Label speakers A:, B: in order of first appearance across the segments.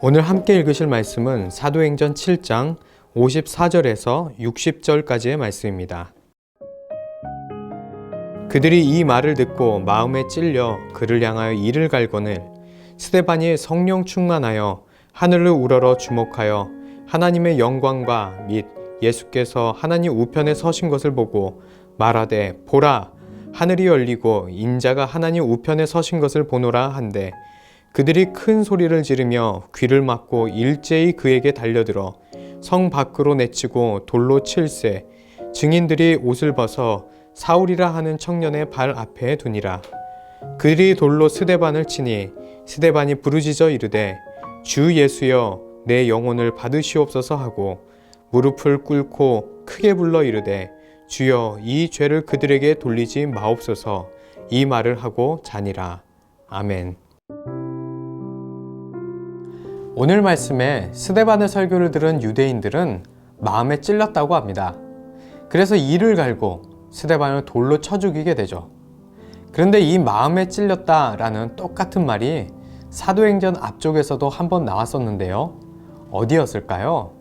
A: 오늘 함께 읽으실 말씀은 사도행전 7장 54절에서 60절까지의 말씀입니다. 그들이 이 말을 듣고 마음에 찔려 그를 향하여 이를 갈거늘 스데반이 성령 충만하여 하늘을 우러러 주목하여 하나님의 영광과 및 예수께서 하나님 우편에 서신 것을 보고 말하되 보라 하늘이 열리고 인자가 하나님 우편에 서신 것을 보노라 한데 그들이 큰 소리를 지르며 귀를 막고 일제히 그에게 달려들어 성 밖으로 내치고 돌로 칠세 증인들이 옷을 벗어 사울이라 하는 청년의 발 앞에 두니라. 그들이 돌로 스데반을 치니 스데반이 부르짖어 이르되 주 예수여 내 영혼을 받으시옵소서 하고 무릎을 꿇고 크게 불러 이르되 주여 이 죄를 그들에게 돌리지 마옵소서 이 말을 하고 자니라. 아멘. 오늘 말씀에 스데반의 설교를 들은 유대인들은 마음에 찔렸다고 합니다. 그래서 이를 갈고 스데반을 돌로 쳐 죽이게 되죠. 그런데 이 마음에 찔렸다라는 똑같은 말이 사도행전 앞쪽에서도 한번 나왔었는데요. 어디였을까요?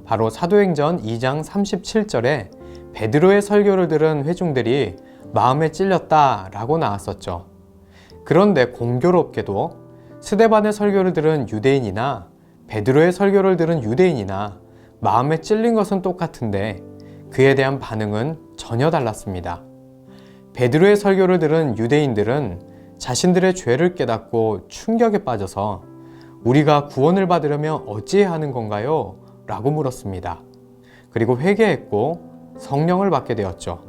A: 바로 사도행전 2장 37절에 베드로의 설교를 들은 회중들이 마음에 찔렸다라고 나왔었죠. 그런데 공교롭게도 스데반의 설교를 들은 유대인이나 베드로의 설교를 들은 유대인이나 마음에 찔린 것은 똑같은데 그에 대한 반응은 전혀 달랐습니다. 베드로의 설교를 들은 유대인들은 자신들의 죄를 깨닫고 충격에 빠져서 우리가 구원을 받으려면 어찌해야 하는 건가요? 라고 물었습니다. 그리고 회개했고 성령을 받게 되었죠.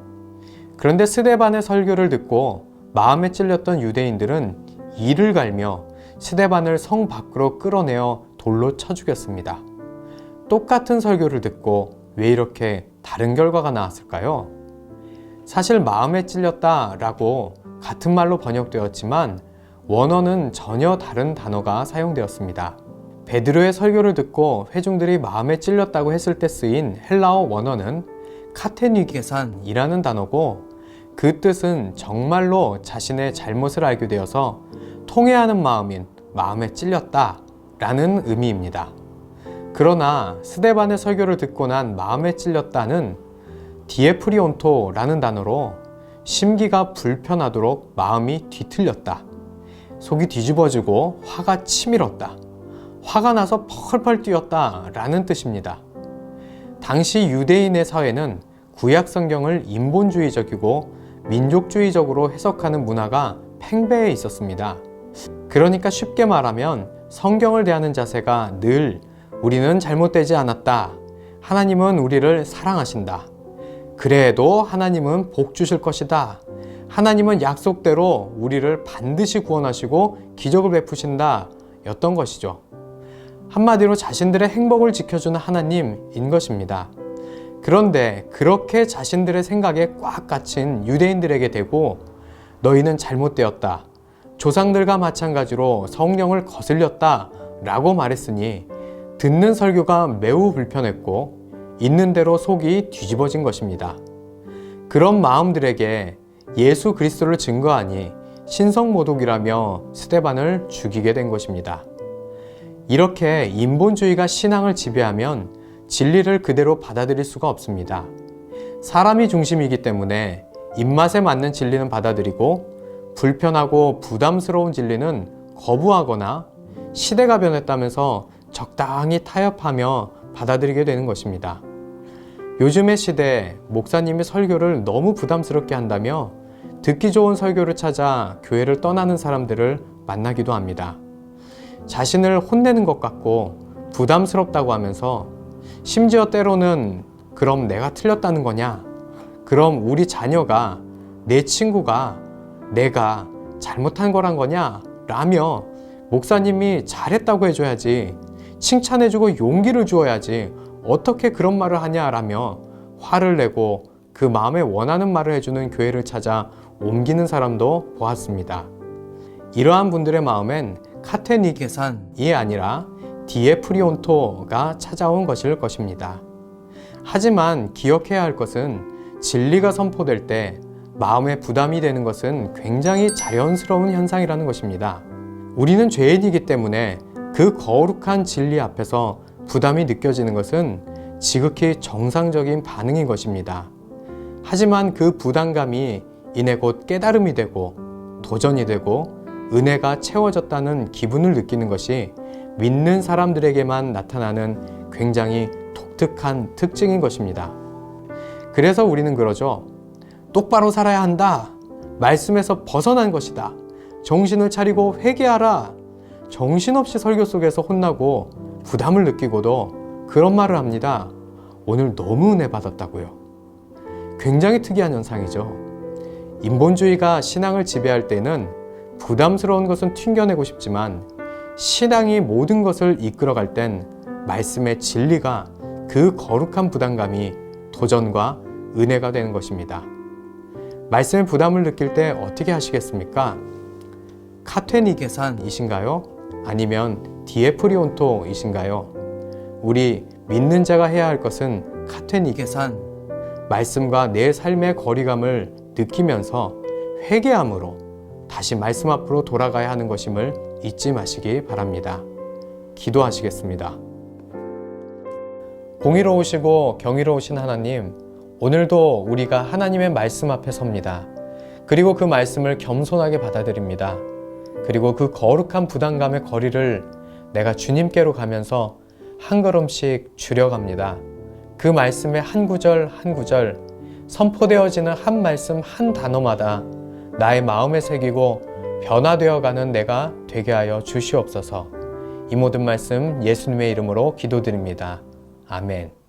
A: 그런데 스데반의 설교를 듣고 마음에 찔렸던 유대인들은 이를 갈며 스데반을 성 밖으로 끌어내어 돌로 쳐 죽였습니다. 똑같은 설교를 듣고 왜 이렇게 다른 결과가 나왔을까요? 사실 마음에 찔렸다라고 같은 말로 번역되었지만 원어는 전혀 다른 단어가 사용되었습니다. 베드로의 설교를 듣고 회중들이 마음에 찔렸다고 했을 때 쓰인 헬라어 원어는 카테니게산이라는 단어고 그 뜻은 정말로 자신의 잘못을 알게 되어서 통회하는 마음인 마음에 찔렸다 라는 의미입니다. 그러나 스데반의 설교를 듣고 난 마음에 찔렸다는 디에프리온토라는 단어로 심기가 불편하도록 마음이 뒤틀렸다, 속이 뒤집어지고 화가 치밀었다, 화가 나서 펄펄 뛰었다 라는 뜻입니다. 당시 유대인의 사회는 구약 성경을 인본주의적이고 민족주의적으로 해석하는 문화가 팽배해 있었습니다. 그러니까 쉽게 말하면 성경을 대하는 자세가 늘 우리는 잘못되지 않았다, 하나님은 우리를 사랑하신다, 그래도 하나님은 복 주실 것이다, 하나님은 약속대로 우리를 반드시 구원하시고 기적을 베푸신다 였던 것이죠. 한마디로 자신들의 행복을 지켜주는 하나님인 것입니다. 그런데 그렇게 자신들의 생각에 꽉 갇힌 유대인들에게 대고 너희는 잘못되었다, 조상들과 마찬가지로 성령을 거슬렸다 라고 말했으니 듣는 설교가 매우 불편했고 있는 대로 속이 뒤집어진 것입니다. 그런 마음들에게 예수 그리스도를 증거하니 신성모독이라며 스데반을 죽이게 된 것입니다. 이렇게 인본주의가 신앙을 지배하면 진리를 그대로 받아들일 수가 없습니다. 사람이 중심이기 때문에 입맛에 맞는 진리는 받아들이고 불편하고 부담스러운 진리는 거부하거나 시대가 변했다면서 적당히 타협하며 받아들이게 되는 것입니다. 요즘의 시대에 목사님이 설교를 너무 부담스럽게 한다며 듣기 좋은 설교를 찾아 교회를 떠나는 사람들을 만나기도 합니다. 자신을 혼내는 것 같고 부담스럽다고 하면서 심지어 때로는 그럼 내가 틀렸다는 거냐? 그럼 우리 자녀가, 내 친구가 내가 잘못한 거란 거냐? 라며 목사님이 잘했다고 해줘야지, 칭찬해주고 용기를 주어야지 어떻게 그런 말을 하냐? 라며 화를 내고 그 마음에 원하는 말을 해주는 교회를 찾아 옮기는 사람도 보았습니다. 이러한 분들의 마음엔 카테니게산이 아니라 디에프리온토가 찾아온 것일 것입니다. 하지만 기억해야 할 것은 진리가 선포될 때 마음에 부담이 되는 것은 굉장히 자연스러운 현상이라는 것입니다. 우리는 죄인이기 때문에 그 거룩한 진리 앞에서 부담이 느껴지는 것은 지극히 정상적인 반응인 것입니다. 하지만 그 부담감이 이내 곧 깨달음이 되고 도전이 되고 은혜가 채워졌다는 기분을 느끼는 것이 믿는 사람들에게만 나타나는 굉장히 독특한 특징인 것입니다. 그래서 우리는 그러죠. 똑바로 살아야 한다. 말씀에서 벗어난 것이다. 정신을 차리고 회개하라. 정신없이 설교 속에서 혼나고 부담을 느끼고도 그런 말을 합니다. 오늘 너무 은혜 받았다고요. 굉장히 특이한 현상이죠. 인본주의가 신앙을 지배할 때는 부담스러운 것은 튕겨내고 싶지만 신앙이 모든 것을 이끌어갈 땐 말씀의 진리가 그 거룩한 부담감이 도전과 은혜가 되는 것입니다. 말씀의 부담을 느낄 때 어떻게 하시겠습니까? 카테니 계산이신가요? 아니면 디에프리온토이신가요? 우리 믿는 자가 해야 할 것은 카테니 계산, 말씀과 내 삶의 거리감을 느끼면서 회개함으로 다시 말씀 앞으로 돌아가야 하는 것임을 잊지 마시기 바랍니다. 기도하시겠습니다. 공의로우시고 경이로우신 하나님, 오늘도 우리가 하나님의 말씀 앞에 섭니다. 그리고 그 말씀을 겸손하게 받아들입니다. 그리고 그 거룩한 부담감의 거리를 내가 주님께로 가면서 한 걸음씩 줄여갑니다. 그 말씀의 한 구절 한 구절, 선포되어지는 한 말씀 한 단어마다 나의 마음에 새기고 변화되어가는 내가 되게 하여 주시옵소서. 이 모든 말씀 예수님의 이름으로 기도드립니다. 아멘.